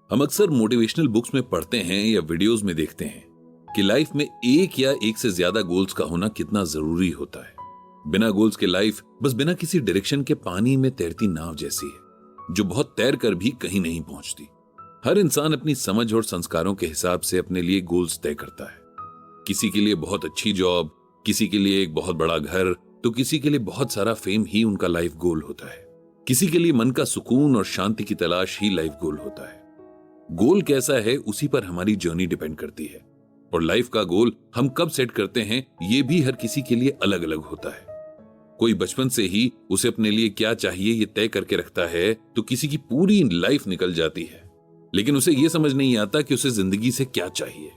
हम अक्सर motivational books में पढ़ते हैं या वीडियोस में देखते हैं कि लाइफ में एक या एक से ज्यादा गोल्स का होना कितना जरूरी होता है। बिना गोल्स के लाइफ बस बिना किसी डायरेक्शन के पानी में तैरती नाव जैसी है, जो बहुत तैर कर भी कहीं नहीं पहुंचती। हर इंसान अपनी समझ और संस्कारों के हिसाब से अपने लिए गोल्स तय करता है। किसी के लिए बहुत अच्छी जॉब, किसी के लिए एक बहुत बड़ा घर, तो किसी के लिए बहुत सारा फेम ही उनका लाइफ गोल होता है। किसी के लिए मन का सुकून और शांति की तलाश ही लाइफ गोल होता है। गोल कैसा है उसी पर हमारी जर्नी डिपेंड करती है, और लाइफ का गोल हम कब सेट करते हैं ये भी हर किसी के लिए अलग अलग होता है। कोई बचपन से ही उसे अपने लिए क्या चाहिए ये तय करके रखता है, तो किसी की पूरी लाइफ निकल जाती है, लेकिन उसे ये समझ नहीं आता कि उसे जिंदगी से क्या चाहिए।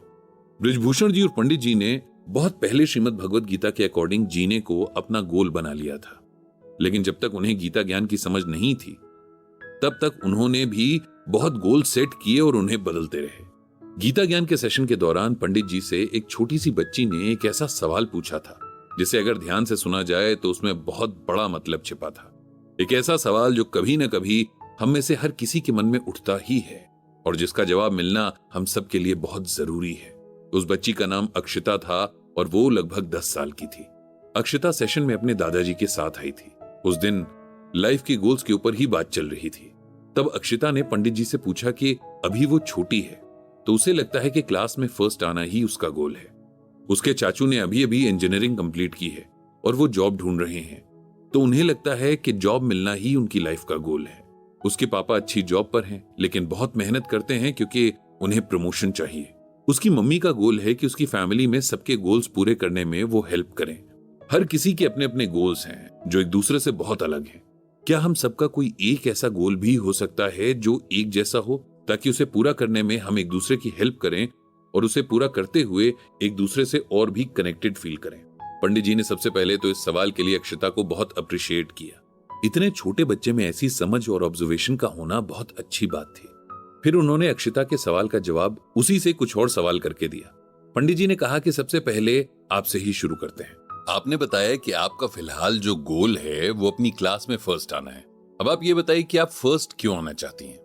बृजभूषण जी और पंडित जी ने बहुत पहले श्रीमद् भगवत गीता के अकॉर्डिंग जीने को अपना गोल बना लिया था, लेकिन जब तक उन्हें गीता ज्ञान की समझ नहीं थी तब तक उन्होंने भी बहुत गोल सेट किए और उन्हें बदलते रहे। गीता ज्ञान के सेशन के दौरान पंडित जी से एक छोटी सी बच्ची ने एक ऐसा सवाल पूछा था जिसे अगर ध्यान से सुना जाए तो उसमें बहुत बड़ा मतलब छिपा था। एक ऐसा सवाल जो कभी न कभी हम में से हर किसी के मन में उठता ही है और जिसका जवाब मिलना हम सब के लिए बहुत जरूरी है। उस बच्ची का नाम अक्षिता था और वो लगभग 10 साल की थी। अक्षिता सेशन में अपने दादाजी के साथ आई थी। उस दिन लाइफ के गोल्स के ऊपर ही बात चल रही थी। तब अक्षिता ने पंडित जी से पूछा कि अभी वो छोटी है तो उसे लगता है कि क्लास में फर्स्ट आना ही उसका गोल है। उसके चाचू ने अभी अभी इंजीनियरिंग कंप्लीट की है और वो जॉब ढूंढ रहे हैं, तो उन्हें लगता है कि जॉब मिलना ही उनकी लाइफ का गोल है। उसके पापा अच्छी जॉब पर हैं, लेकिन बहुत मेहनत करते हैं क्योंकि उन्हें प्रमोशन चाहिए। उसकी मम्मी का गोल है कि उसकी फैमिली में सबके गोल्स पूरे करने में वो हेल्प करें। हर किसी के अपने अपने गोल्स हैं जो एक दूसरे से बहुत अलग हैं। क्या हम सबका कोई एक ऐसा गोल भी हो सकता है जो एक जैसा हो, ताकि उसे पूरा करने में हम एक दूसरे की हेल्प करें और उसे पूरा करते हुए एक दूसरे से और भी कनेक्टेड फील करें? पंडित जी ने सबसे पहले तो इस सवाल के लिए अक्षिता को बहुत अप्रिशिएट किया। इतने छोटे बच्चे में ऐसी समझ और ऑब्जर्वेशन का होना बहुत अच्छी बात थी। फिर उन्होंने अक्षिता के सवाल का जवाब उसी से कुछ और सवाल करके दिया। पंडित जी ने कहा कि सबसे पहले आपसे ही शुरू करते हैं। आपने बताया कि आपका फिलहाल जो गोल है वो अपनी क्लास में फर्स्ट आना है। अब आप ये बताइए कि आप फर्स्ट क्यों आना चाहती हैं?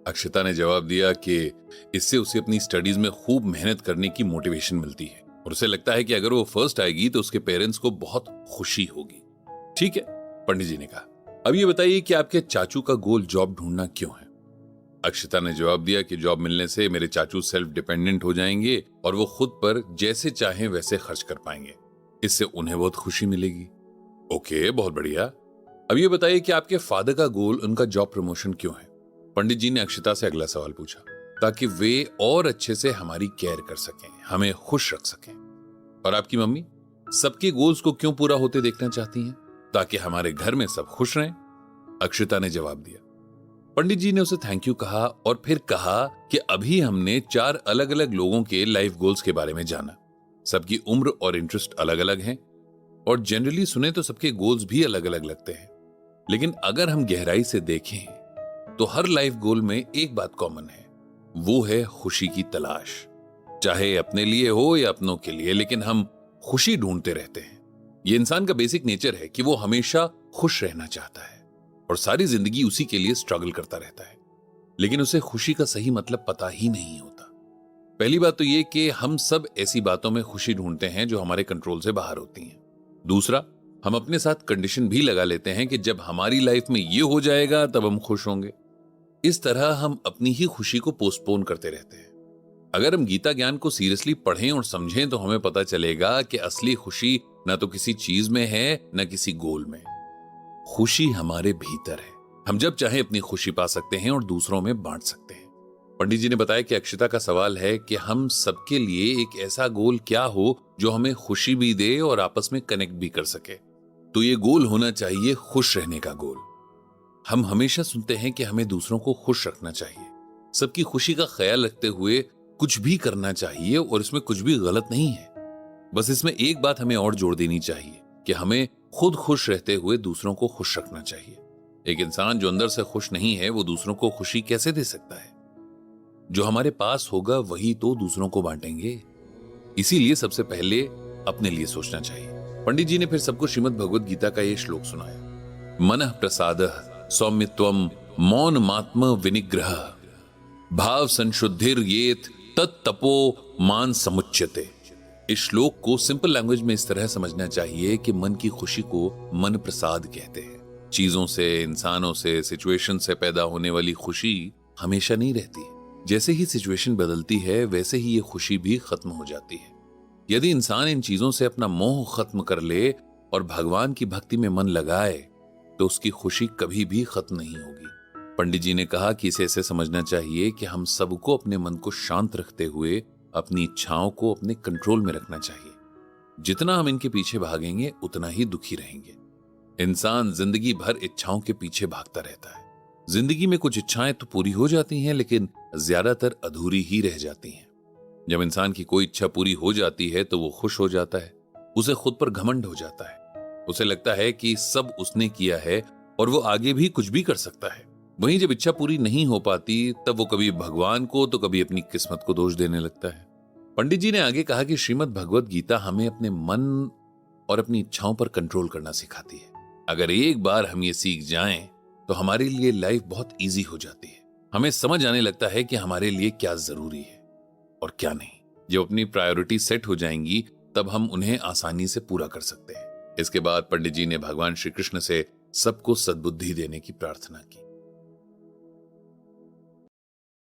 अक्षिता ने जवाब दिया कि इससे उसे अपनी स्टडीज में खूब मेहनत करने की मोटिवेशन मिलती है और उसे लगता है कि अगर वो फर्स्ट आएगी तो उसके पेरेंट्स को बहुत खुशी होगी। ठीक है, पंडित जी ने कहा, अब ये बताइए कि आपके चाचू का गोल जॉब ढूंढना क्यों है? अक्षिता ने जवाब दिया कि जॉब मिलने से मेरे चाचू सेल्फ डिपेंडेंट हो जाएंगे और वो खुद पर जैसे चाहें वैसे खर्च कर पाएंगे। इससे उन्हें बहुत खुशी मिलेगी। ओके, बहुत बढ़िया। अब ये बताइए कि आपके फादर का गोल उनका जॉब प्रमोशन क्यों है? पंडित जी ने अक्षिता से अगला सवाल पूछा, ताकि वे और अच्छे से हमारी केयर कर सकें, हमें खुश रख सकें। और आपकी मम्मी सबके गोल्स को क्यों पूरा होते देखना चाहती हैं? ताकि हमारे घर में सब खुश रहें। अक्षिता ने जवाब दिया। पंडित जी ने उसे थैंक यू कहा और फिर कहा कि अभी हमने 4 अलग अलग लोगों के लाइफ गोल्स के बारे में जाना। सबकी उम्र और इंटरेस्ट अलग अलग हैं और जनरली सुने तो सबके गोल्स भी अलग अलग लगते हैं, लेकिन अगर हम गहराई से देखें तो हर लाइफ गोल में एक बात कॉमन है, वो है खुशी की तलाश। चाहे अपने लिए हो या अपनों के लिए, लेकिन हम खुशी ढूंढते रहते हैं। ये इंसान का बेसिक नेचर है कि वो हमेशा खुश रहना चाहता है और सारी जिंदगी उसी के लिए स्ट्रगल करता रहता है, लेकिन उसे खुशी का सही मतलब पता ही नहीं होता। पहली बात तो ये कि हम सब ऐसी बातों में खुशी ढूंढते हैं जो हमारे कंट्रोल से बाहर होती हैं। दूसरा, हम अपने साथ कंडीशन भी लगा लेते हैं कि जब हमारी लाइफ में ये हो जाएगा तब हम खुश होंगे। इस तरह हम अपनी ही खुशी को पोस्टपोन करते रहते हैं। अगर हम गीता ज्ञान को सीरियसली पढ़ें और समझें तो हमें पता चलेगा कि असली खुशी ना तो किसी चीज में है ना किसी गोल में। खुशी हमारे भीतर है। हम जब चाहे अपनी खुशी पा सकते हैं और दूसरों में बांट सकते हैं। पंडित जी ने बताया कि अक्षिता का सवाल है कि हम सबके लिए एक ऐसा गोल क्या हो जो हमें खुशी भी दे और आपस में कनेक्ट भी कर सके। तो ये गोल होना चाहिए खुश रहने का गोल। हम हमेशा सुनते हैं कि हमें दूसरों को खुश रखना चाहिए, सबकी खुशी का ख्याल रखते हुए कुछ भी करना चाहिए और इसमें कुछ भी गलत नहीं है। बस इसमें एक बात हमें और जोड़ देनी चाहिए कि हमें खुद खुश रहते हुए दूसरों को खुश रखना चाहिए। एक इंसान जो अंदर से खुश नहीं है वो दूसरों को खुशी कैसे दे सकता है? जो हमारे पास होगा वही तो दूसरों को बांटेंगे। इसीलिए सबसे पहले अपने लिए सोचना चाहिए। पंडित जी ने फिर सबको श्रीमद् भगवत गीता का ये श्लोक सुनाया। मनः प्रसादः सौम्यत्वम मौनमात्म विनिग्रह। भाव संशुद्धिर येत तत्तपो मान समुच्यते। इस श्लोक को सिंपल लैंग्वेज में इस तरह समझना चाहिए कि मन की खुशी को मन प्रसाद कहते हैं। चीजों से, इंसानों से, सिचुएशन से पैदा होने वाली खुशी हमेशा नहीं रहती। जैसे ही सिचुएशन बदलती है वैसे ही ये खुशी भी खत्म हो जाती है। यदि इंसान इन चीजों से अपना मोह खत्म कर ले और भगवान की भक्ति में मन लगाए तो उसकी खुशी कभी भी खत्म नहीं होगी। पंडित जी ने कहा कि इसे ऐसे समझना चाहिए कि हम सबको अपने मन को शांत रखते हुए अपनी इच्छाओं को अपने कंट्रोल में रखना चाहिए। जितना हम इनके पीछे भागेंगे उतना ही दुखी रहेंगे। इंसान जिंदगी भर इच्छाओं के पीछे भागता रहता है। जिंदगी में कुछ इच्छाएं तो पूरी हो जाती हैं लेकिन ज्यादातर अधूरी ही रह जाती हैं। जब इंसान की कोई इच्छा पूरी हो जाती है तो वो खुश हो जाता है, उसे खुद पर घमंड हो जाता है, उसे लगता है कि सब उसने किया है और वो आगे भी कुछ भी कर सकता है। वहीं जब इच्छा पूरी नहीं हो पाती तब वो कभी भगवान को तो कभी अपनी किस्मत को दोष देने लगता है। पंडित जी ने आगे कहा कि श्रीमद् भगवत गीता हमें अपने मन और अपनी इच्छाओं पर कंट्रोल करना सिखाती है। अगर एक बार हम ये सीख जाएं तो हमारे लिए लाइफ बहुत इजी हो जाती है। हमें समझ आने लगता है कि हमारे लिए क्या जरूरी है और क्या नहीं। जब अपनी प्रायोरिटी सेट हो जाएंगी तब हम उन्हें आसानी से पूरा कर सकते हैं। इसके बाद पंडित जी ने भगवान श्री कृष्ण से सबको सद्बुद्धि देने की प्रार्थना की।